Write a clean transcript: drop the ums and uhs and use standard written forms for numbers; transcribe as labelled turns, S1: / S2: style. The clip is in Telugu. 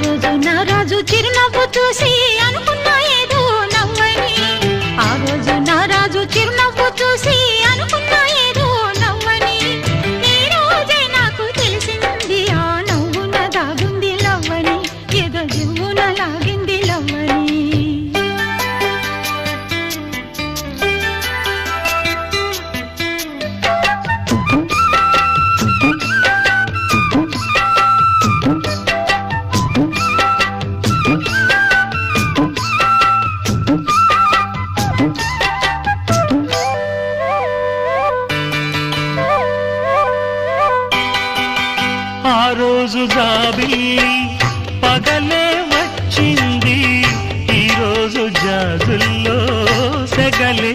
S1: రోజు నా రాజు చిరునవ్వు చూసి అనుకున్నా ఏదో నవ్వని. ఆ రోజు నా రాజు చిరునవ్వు చూసి అనుకున్నా ఏదో నవ్వని. ఈ రోజే నాకు తెలిసింది ఆ నవ్వున దాగుంది లవ్వని. ఏదో జివ్వున లాగింది లవ్వని.
S2: ఆ రోజు జాబిల్లి పగలే వచ్చింది, ఈ రోజు జాజుల్లో సెగలే